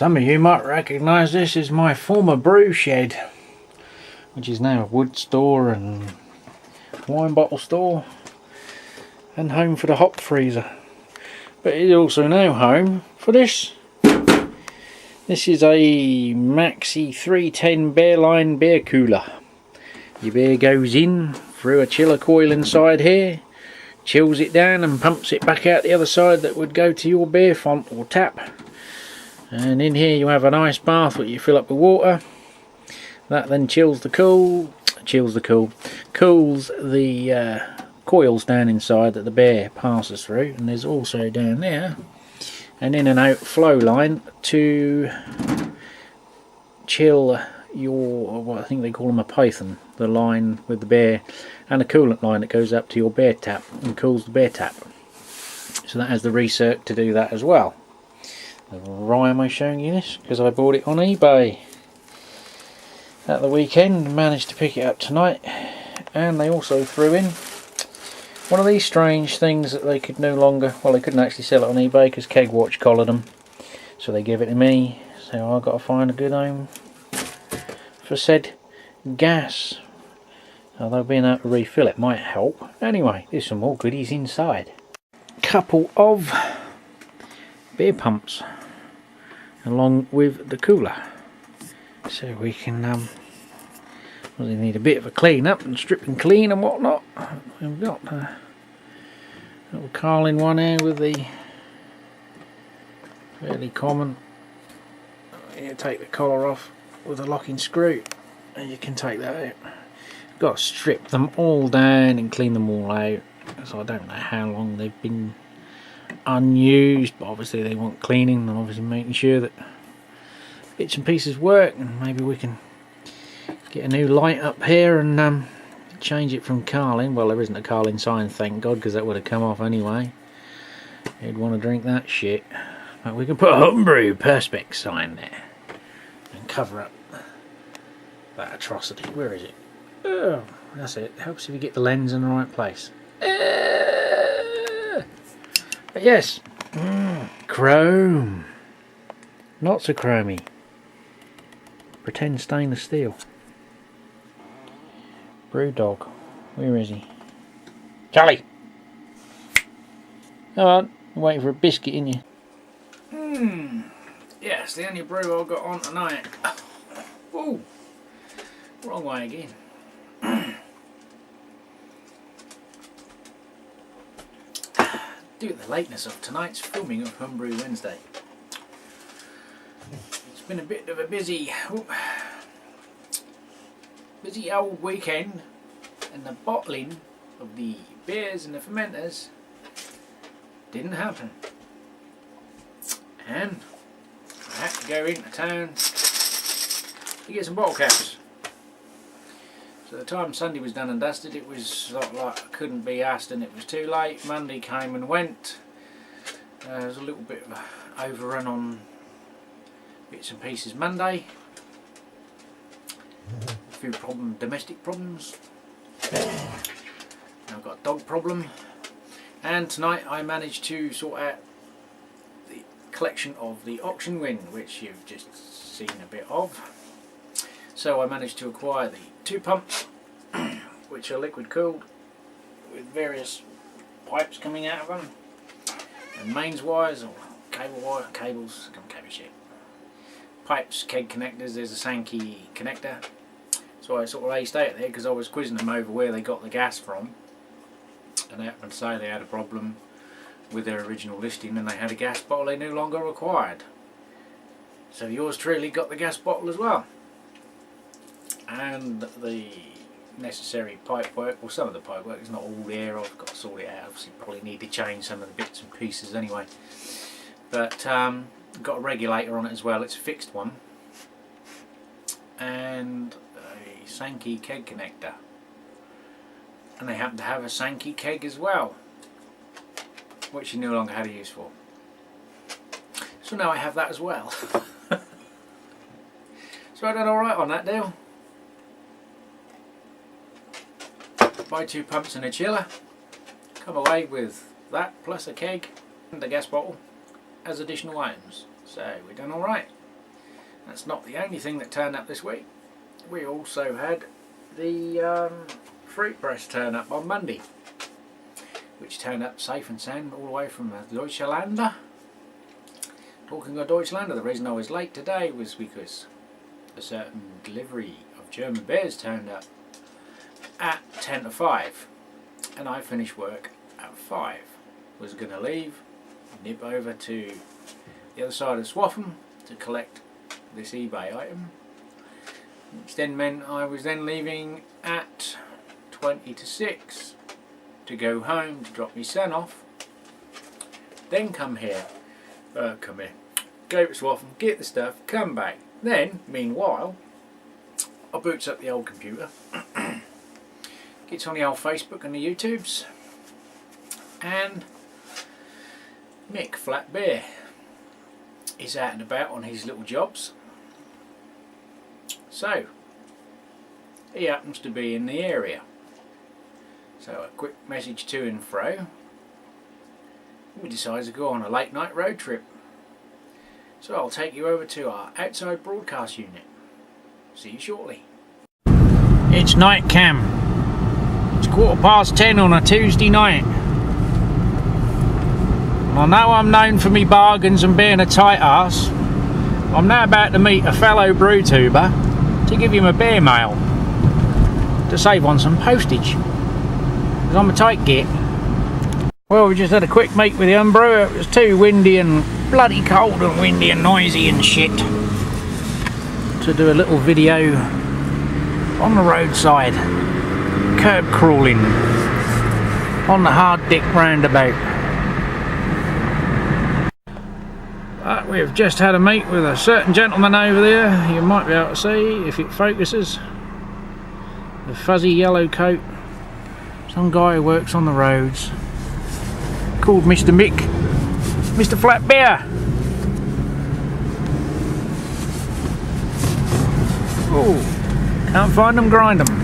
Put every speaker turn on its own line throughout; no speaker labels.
Some of you might recognise this as my former brew shed, which is now a wood store and wine bottle store and home for the hop freezer. But it is also now home for this. This is a Maxi 310 Bearline beer cooler. Your beer goes in through a chiller coil inside here, chills it down and pumps it back out the other side that would go to your beer font or tap. And in here you have an ice bath which you fill up with water. That then cools the coils down inside that the beer passes through. And there's also down there an in and out flow line to chill your, what I think they call them a python, the line with the beer, and a coolant line that goes up to your beer tap and cools the beer tap. So that has the recirc to do that as well. Why am I showing you this? Because I bought it on eBay at the weekend and managed to pick it up tonight. And they also threw in one of these strange things that they could no longer, well, they couldn't actually sell it on eBay because Keg Watch collared them, so they gave it to me. So I've got to find a good home for said gas, although being able to refill it might help. Anyway, there's some more goodies inside. Couple of beer pumps along with the cooler, so we can well, they need a bit of a clean up and strip and clean and whatnot. We've got a little Carlin one here with the fairly common, you take the collar off with a locking screw and you can take that out. Got to strip them all down and clean them all out, so I don't know how long they've been unused, but obviously they want cleaning and obviously making sure that bits and pieces work, and maybe we can get a new light up here and change it from Carlin. Well, there isn't a Carlin sign, thank God, because that would have come off anyway. You'd want to drink that shit. But we can put a Homebrew Perspex sign there and cover up that atrocity. Where is it? Oh, that's it. Helps if you get the lens in the right place. But yes, chrome. Not so chromy. Pretend stainless steel. Brewdog, where is he? Charlie! Come on, I'm waiting for a biscuit, in you. Yes, the only brew I've got on tonight. Ooh, wrong way again. Due to the lateness of tonight's filming of Homebrew Wednesday, it's been a bit of a busy old weekend, and the bottling of the beers and the fermenters didn't happen, and I had to go into town to get some bottle caps. So the time Sunday was done and dusted, it was sort of like I couldn't be asked and it was too late. Monday came and went. There was a little bit of an overrun on bits and pieces Monday. A few domestic problems. I've got a dog problem. And tonight I managed to sort out the collection of the auction win, which you've just seen a bit of. So I managed to acquire the 2 pumps, which are liquid cooled, with various pipes coming out of them, and mains wires or cables, pipes, keg connectors. There's a Sankey connector. So I sort of aced out there because I was quizzing them over where they got the gas from, and they happened to say they had a problem with their original listing and they had a gas bottle they no longer required. So yours truly got the gas bottle as well. And the necessary pipe work, well, some of the pipe work is not all there. I've got to sort it out. Obviously probably need to change some of the bits and pieces anyway, but got a regulator on it as well. It's a fixed one, and a Sankey keg connector, and they happen to have a Sankey keg as well, which you no longer had a use for. So now I have that as well. So I done alright on that deal. Buy 2 pumps and a chiller, come away with that plus a keg and a gas bottle as additional items. So we've done alright. That's not the only thing that turned up this week. We also had the fruit press turn up on Monday, which turned up safe and sound all the way from Deutschland. Talking of Deutschland, the reason I was late today was because a certain delivery of German beers turned up at 10 to 5 and I finished work at 5. Was going to leave, nip over to the other side of Swaffham to collect this eBay item, which then meant I was then leaving at 20 to 6 to go home to drop my son off, then come here, go to Swaffham, get the stuff, come back. Then, meanwhile, I boots up the old computer, gets on the old Facebook and the YouTubes, and Mick Flat Beer is out and about on his little jobs. So, he happens to be in the area. So a quick message to and fro. We decided to go on a late night road trip. So I'll take you over to our outside broadcast unit. See you shortly. It's night cam. It's 10:15 on a Tuesday night. I know I'm known for me bargains and being a tight ass. I'm now about to meet a fellow brew tuber to give him a beer mail to save on some postage, because I'm a tight git. Well, we just had a quick meet with the homebrew. It was too windy and bloody cold and windy and noisy and shit to do a little video on the roadside, curb crawling on the hard dick roundabout. We've just had a meet with a certain gentleman over there. You might be able to see if it focuses. The fuzzy yellow coat. Some guy who works on the roads. Called Mr. Mick. Mr. Flat Beer. Oh, can't find them, grind them.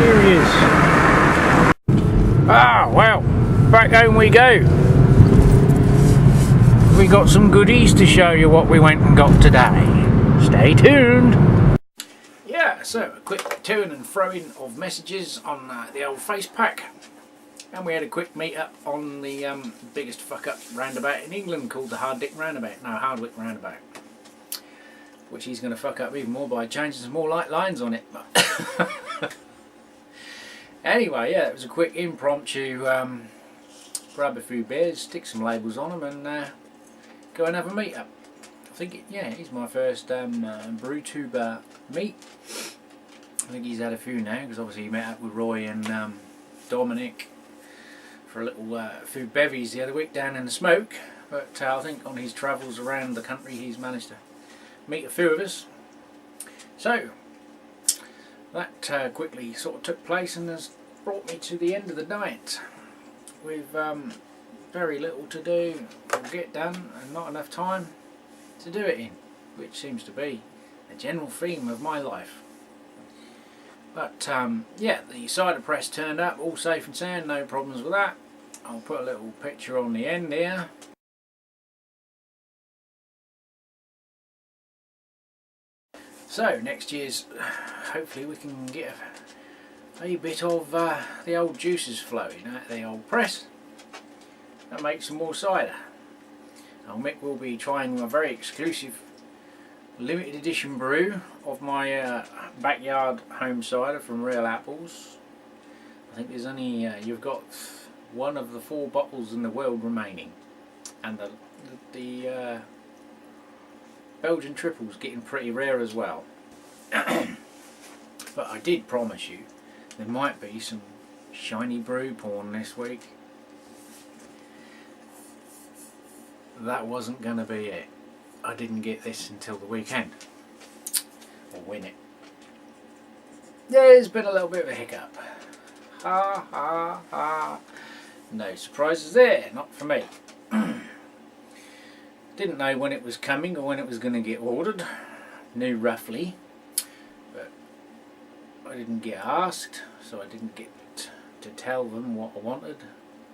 Here he is. Ah, well. Back home we go. We got some goodies to show you what we went and got today. Stay tuned. Yeah, so a quick to and fro-in of messages on the old face pack, and we had a quick meet up on the biggest fuck up roundabout in England called the Hardwick roundabout, which he's going to fuck up even more by changing some more light lines on it. Anyway, yeah, it was a quick impromptu. Grab a few beers, stick some labels on them, and go and have a meet up. I think, he's my first brew tuber meet. I think he's had a few now, because obviously he met up with Roy and Dominic for a little few bevies the other week down in the smoke. But I think on his travels around the country he's managed to meet a few of us. So that quickly sort of took place and has brought me to the end of the night, with very little to do or get done and not enough time to do it in, which seems to be a general theme of my life. But yeah, the cider press turned up all safe and sound, no problems with that. I'll put a little picture on the end there. So next year's, hopefully we can get a bit of the old juices flowing out the old press and make some more cider. Now Mick will be trying a very exclusive limited edition brew of my backyard home cider from Real Apples. I think there's only you've got one of the 4 bottles in the world remaining, and the Belgian triple's getting pretty rare as well. But I did promise you there might be some shiny brew porn this week. That wasn't going to be it. I didn't get this until the weekend. Or win it. There's been a little bit of a hiccup. Ha ha ha. No surprises there, not for me. Didn't know when it was coming or when it was going to get ordered. Knew roughly, but I didn't get asked, so I didn't get to tell them what I wanted,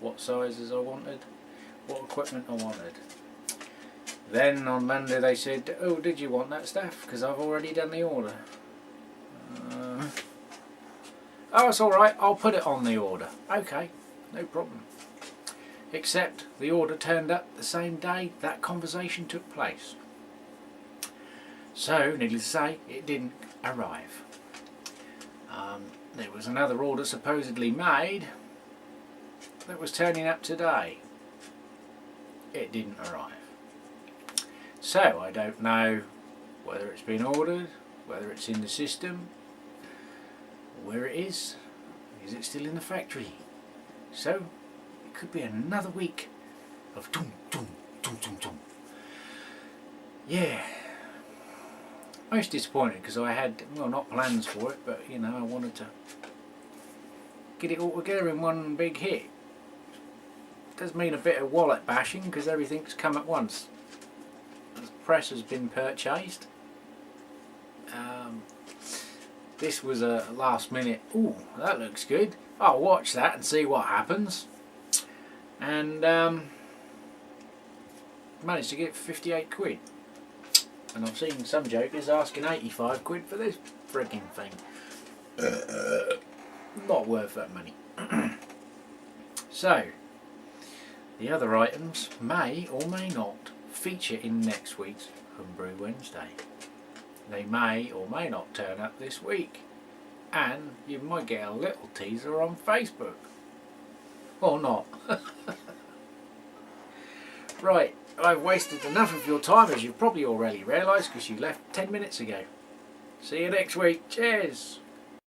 what sizes I wanted, what equipment I wanted. Then on Monday they said, oh, did you want that stuff? Because I've already done the order. Oh, it's alright, I'll put it on the order. Okay, no problem. Except the order turned up the same day that conversation took place. So, needless to say, it didn't arrive. There was another order supposedly made that was turning up today. It didn't arrive. So, I don't know whether it's been ordered, whether it's in the system, where it is it still in the factory? So, it could be another week of dum dum dum dum dum. Yeah. Most disappointed because I had, well, not plans for it, but you know, I wanted to get it all together in one big hit. Does mean a bit of wallet bashing because everything's come at once. The press has been purchased. This was a last minute, ooh, that looks good, I'll watch that and see what happens. And managed to get 58 quid. And I've seen some jokers asking 85 quid for this frigging thing. Not worth that money. So, the other items may or may not feature in next week's Homebrew Wednesday. They may or may not turn up this week. And you might get a little teaser on Facebook. Or not. Right, I've wasted enough of your time, as you've probably already realised, because you left 10 minutes ago. See you next week. Cheers!